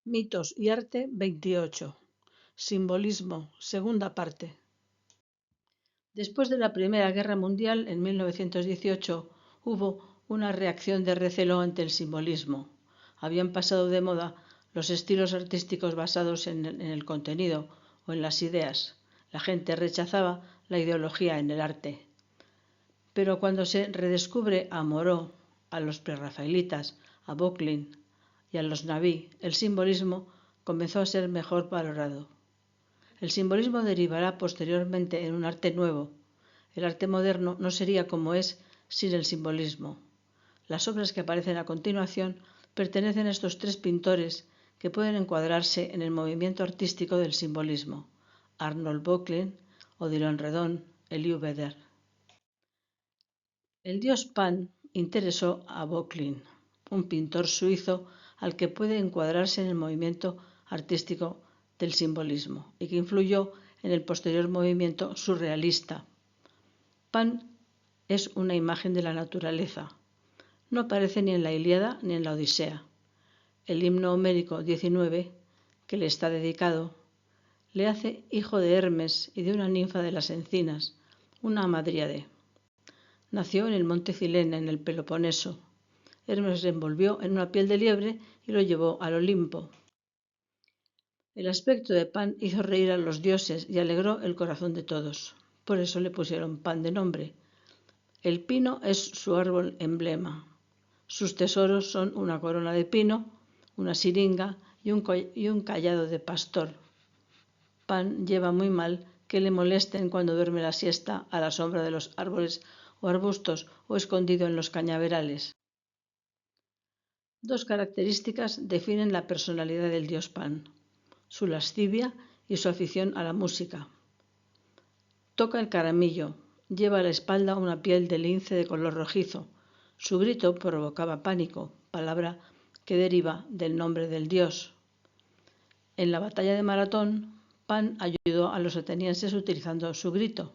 Mitos y arte 28. Simbolismo, segunda parte. Después de la Primera Guerra Mundial, en 1918, hubo una reacción de recelo ante el simbolismo. Habían pasado de moda los estilos artísticos basados en el contenido o en las ideas. La gente rechazaba la ideología en el arte. Pero cuando se redescubre a Moreau, a los prerrafaelitas, a Böcklin y a los Navy, el simbolismo comenzó a ser mejor valorado. El simbolismo derivará posteriormente en un arte nuevo. El arte moderno no sería como es sin el simbolismo. Las obras que aparecen a continuación pertenecen a estos tres pintores que pueden encuadrarse en el movimiento artístico del simbolismo: Arnold Böcklin, Odilon Redon, Elihu Vedder. El dios Pan interesó a Böcklin, un pintor suizo al que puede encuadrarse en el movimiento artístico del simbolismo y que influyó en el posterior movimiento surrealista. Pan es una imagen de la naturaleza. No aparece ni en la Ilíada ni en la Odisea. El himno homérico 19, que le está dedicado, le hace hijo de Hermes y de una ninfa de las encinas, una hamadríade. Nació en el monte Cilene, en el Peloponeso. Hermes le envolvió en una piel de liebre y lo llevó al Olimpo. El aspecto de Pan hizo reír a los dioses y alegró el corazón de todos. Por eso le pusieron Pan de nombre. El pino es su árbol emblema. Sus tesoros son una corona de pino, una siringa y un cayado de pastor. Pan lleva muy mal que le molesten cuando duerme la siesta a la sombra de los árboles o arbustos o escondido en los cañaverales. Dos características definen la personalidad del dios Pan: su lascivia y su afición a la música. Toca el caramillo, lleva a la espalda una piel de lince de color rojizo. Su grito provocaba pánico, palabra que deriva del nombre del dios. En la batalla de Maratón, Pan ayudó a los atenienses utilizando su grito.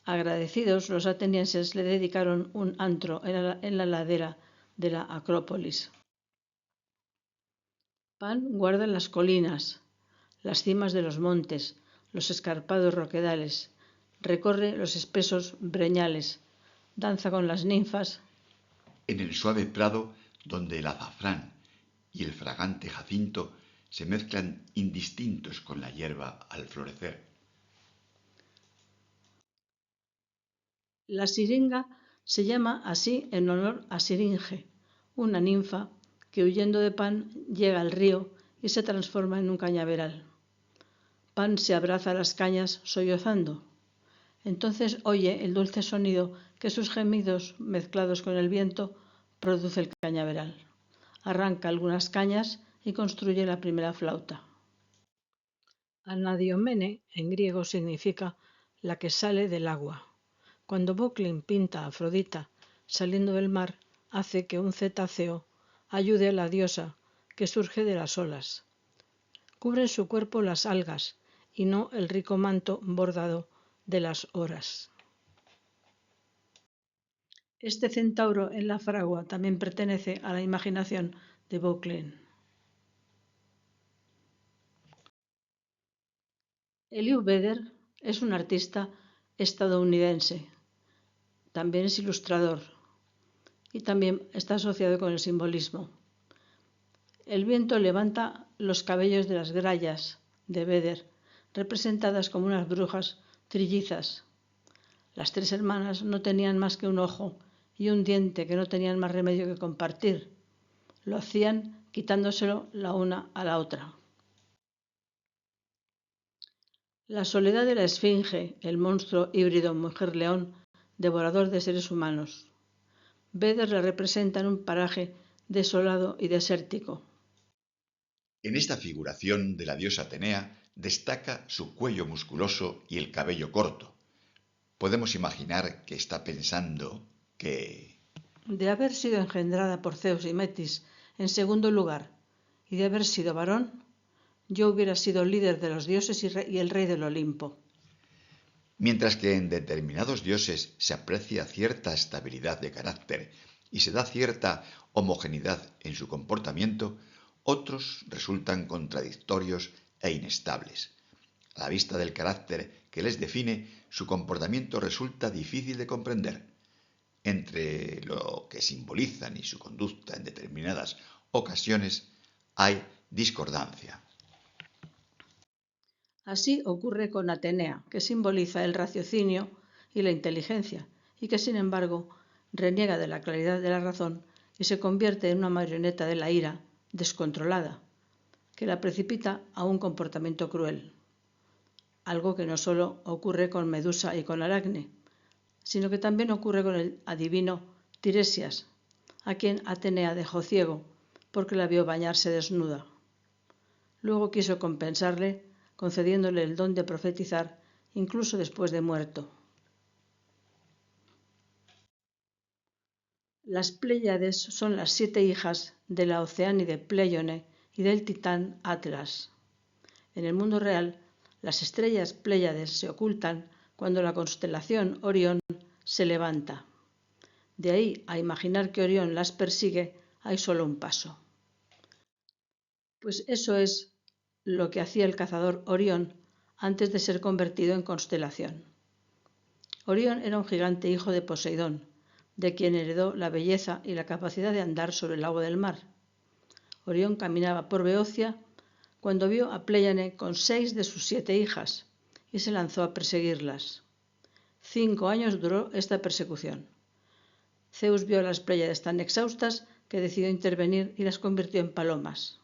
Agradecidos, los atenienses le dedicaron un antro en la ladera de la Acrópolis. Pan guarda las colinas, las cimas de los montes, los escarpados roquedales, recorre los espesos breñales, danza con las ninfas en el suave prado donde el azafrán y el fragante jacinto se mezclan indistintos con la hierba al florecer. La siringa se llama así en honor a Siringe, una ninfa que huyendo de Pan llega al río y se transforma en un cañaveral. Pan se abraza a las cañas sollozando. Entonces oye el dulce sonido que sus gemidos mezclados con el viento produce el cañaveral. Arranca algunas cañas y construye la primera flauta. Anadiomene en griego significa la que sale del agua. Cuando Böcklin pinta a Afrodita saliendo del mar, hace que un cetáceo ayude a la diosa que surge de las olas. Cubren su cuerpo las algas y no el rico manto bordado de las horas. Este centauro en la fragua también pertenece a la imaginación de Böcklin. Elihu Vedder es un artista estadounidense. También es ilustrador y también está asociado con el simbolismo. El viento levanta los cabellos de las grallas de Vedder, representadas como unas brujas trillizas. Las tres hermanas no tenían más que un ojo y un diente que no tenían más remedio que compartir. Lo hacían quitándoselo la una a la otra. La soledad de la esfinge, el monstruo híbrido mujer-león, devorador de seres humanos. Vedder la representa en un paraje desolado y desértico. En esta figuración de la diosa Atenea destaca su cuello musculoso y el cabello corto. Podemos imaginar que está pensando que, de haber sido engendrada por Zeus y Metis en segundo lugar, y de haber sido varón, yo hubiera sido líder de los dioses y el rey del Olimpo. mientras que en determinados dioses se aprecia cierta estabilidad de carácter y se da cierta homogeneidad en su comportamiento, Otros resultan contradictorios e inestables. A la vista del carácter que les define, su comportamiento resulta difícil de comprender. Entre lo que simbolizan y su conducta en determinadas ocasiones hay discordancia. Así ocurre con Atenea, que simboliza el raciocinio y la inteligencia, y que sin embargo reniega de la claridad de la razón y se convierte en una marioneta de la ira descontrolada, que la precipita a un comportamiento cruel. Algo que no solo ocurre con Medusa y con Aracne, sino que también ocurre con el adivino Tiresias, a quien Atenea dejó ciego porque la vio bañarse desnuda. Luego quiso compensarle concediéndole el don de profetizar incluso después de muerto. Las Pléyades son las 7 hijas de la Oceánide Pléyone y del titán Atlas. En el mundo real, las estrellas Pléyades se ocultan cuando la constelación Orión se levanta. De ahí a imaginar que Orión las persigue hay solo un paso. Pues eso es lo que hacía el cazador Orión antes de ser convertido en constelación. Orión era un gigante hijo de Poseidón, de quien heredó la belleza y la capacidad de andar sobre el agua del mar. Orión caminaba por Beocia cuando vio a Pléyane con 6 de sus 7 hijas y se lanzó a perseguirlas. 5 años duró esta persecución. Zeus vio a las Pléyades tan exhaustas que decidió intervenir y las convirtió en palomas.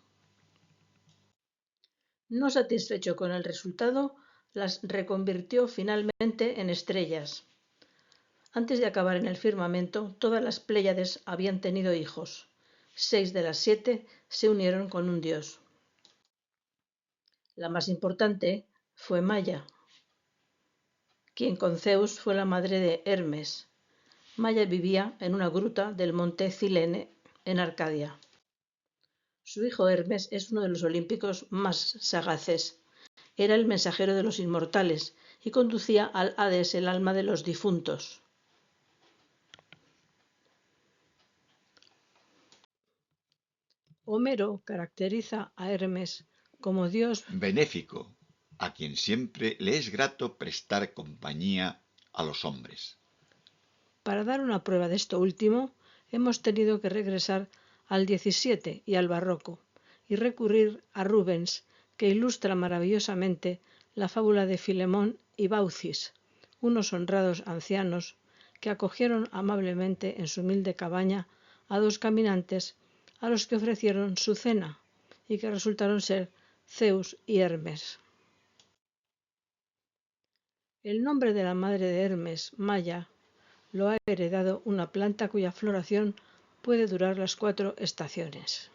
No satisfecho con el resultado, las reconvirtió finalmente en estrellas. Antes de acabar en el firmamento, todas las Pléyades habían tenido hijos. 6 de las 7 se unieron con un dios. La más importante fue Maya, quien con Zeus fue la madre de Hermes. Maya vivía en una gruta del monte Cilene, en Arcadia. Su hijo Hermes es uno de los olímpicos más sagaces. Era el mensajero de los inmortales y conducía al Hades el alma de los difuntos. Homero caracteriza a Hermes como dios benéfico, a quien siempre le es grato prestar compañía a los hombres. Para dar una prueba de esto último, hemos tenido que regresar al XVII y al barroco y recurrir a Rubens, que ilustra maravillosamente la fábula de Filemón y Baucis, unos honrados ancianos que acogieron amablemente en su humilde cabaña a 2 caminantes a los que ofrecieron su cena y que resultaron ser Zeus y Hermes. El nombre de la madre de Hermes, Maya, lo ha heredado una planta cuya floración puede durar las 4 estaciones.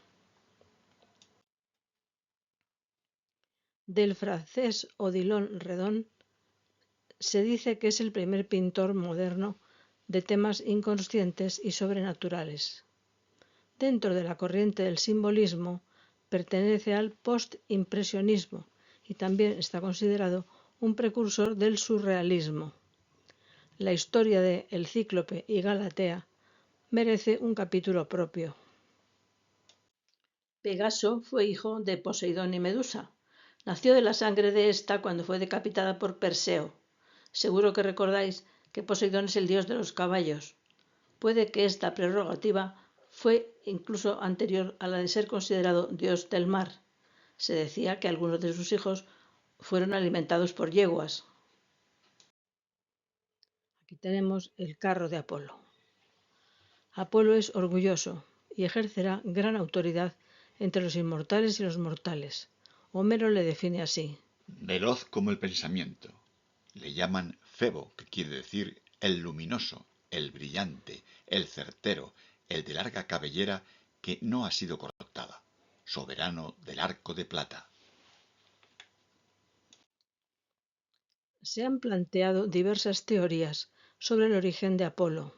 Del francés Odilon Redon se dice que es el primer pintor moderno de temas inconscientes y sobrenaturales. Dentro de la corriente del simbolismo, pertenece al postimpresionismo y también está considerado un precursor del surrealismo. La historia de El Cíclope y Galatea merece un capítulo propio. Pegaso fue hijo de Poseidón y Medusa. Nació de la sangre de esta cuando fue decapitada por Perseo. Seguro que recordáis que Poseidón es el dios de los caballos. Puede que esta prerrogativa fue incluso anterior a la de ser considerado dios del mar. Se decía que algunos de sus hijos fueron alimentados por yeguas. Aquí tenemos el carro de Apolo. Apolo es orgulloso y ejercerá gran autoridad entre los inmortales y los mortales. Homero le define así. Veloz como el pensamiento. Le llaman Febo, que quiere decir el luminoso, el brillante, el certero, el de larga cabellera que no ha sido cortada, soberano del arco de plata. Se han planteado diversas teorías sobre el origen de Apolo.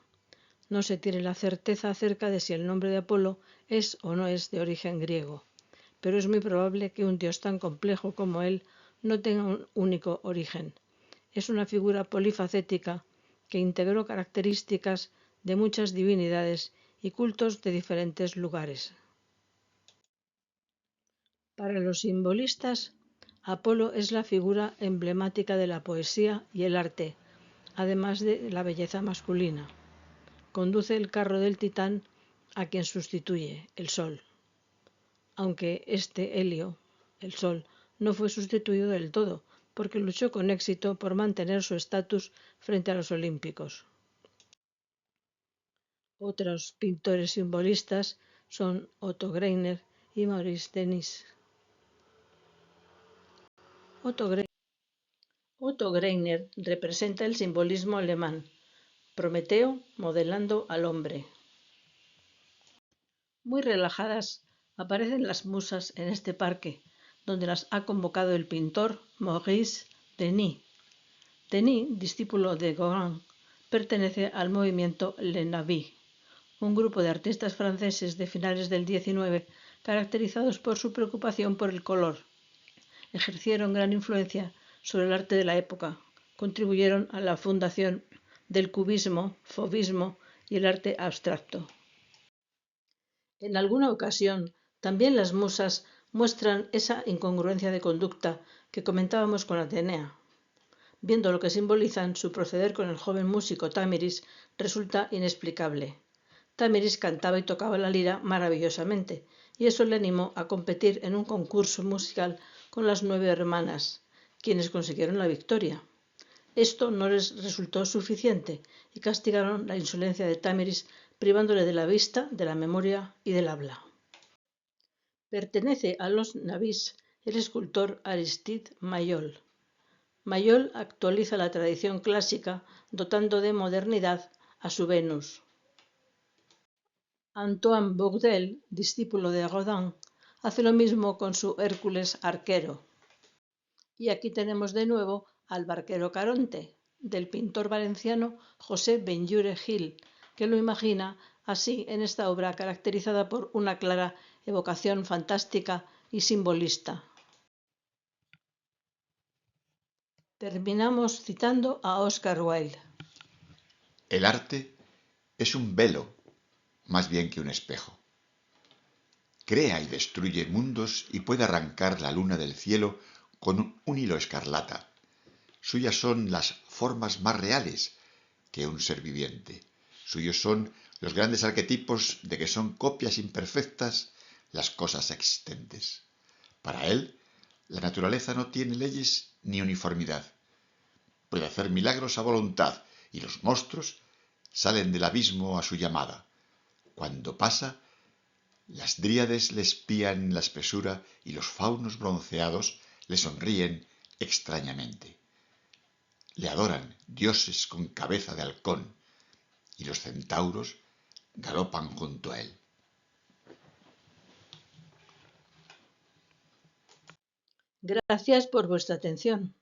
No se tiene la certeza acerca de si el nombre de Apolo es o no es de origen griego, pero es muy probable que un dios tan complejo como él no tenga un único origen. Es una figura polifacética que integró características de muchas divinidades y cultos de diferentes lugares. Para los simbolistas, Apolo es la figura emblemática de la poesía y el arte, además de la belleza masculina. Conduce el carro del Titán a quien sustituye, el Sol, aunque este Helio, el Sol, no fue sustituido del todo, porque luchó con éxito por mantener su estatus frente a los olímpicos. Otros pintores simbolistas son Otto Greiner y Maurice Denis. Otto Greiner representa el simbolismo alemán, Prometeo modelando al hombre. Muy relajadas aparecen las musas en este parque, donde las ha convocado el pintor Maurice Denis. Denis, discípulo de Gauguin, pertenece al movimiento Le Navire, un grupo de artistas franceses de finales del XIX caracterizados por su preocupación por el color. Ejercieron gran influencia sobre el arte de la época, contribuyeron a la fundación del cubismo, fauvismo y el arte abstracto. En alguna ocasión, también las musas muestran esa incongruencia de conducta que comentábamos con Atenea. Viendo lo que simbolizan, su proceder con el joven músico Tamiris resulta inexplicable. Tamiris cantaba y tocaba la lira maravillosamente, y eso le animó a competir en un concurso musical con las 9 hermanas, quienes consiguieron la victoria. Esto no les resultó suficiente y castigaron la insolencia de Tamiris privándole de la vista, de la memoria y del habla. Pertenece a los Navís el escultor Aristide Maillol. Maillol actualiza la tradición clásica dotando de modernidad a su Venus. Antoine Bourdelle, discípulo de Rodin, hace lo mismo con su Hércules arquero. Y aquí tenemos de nuevo al barquero Caronte, del pintor valenciano José Benlliure Gil, que lo imagina así en esta obra caracterizada por una clara evocación fantástica y simbolista. Terminamos citando a Oscar Wilde. El arte es un velo, más bien que un espejo. Crea y destruye mundos y puede arrancar la luna del cielo con un hilo escarlata. Suyas son las formas más reales que un ser viviente. Suyos son los grandes arquetipos de que son copias imperfectas las cosas existentes. Para él, la naturaleza no tiene leyes ni uniformidad. Puede hacer milagros a voluntad y los monstruos salen del abismo a su llamada. Cuando pasa, las dríades le espían la espesura y los faunos bronceados le sonríen extrañamente. Le adoran dioses con cabeza de halcón y los centauros galopan junto a él. Gracias por vuestra atención.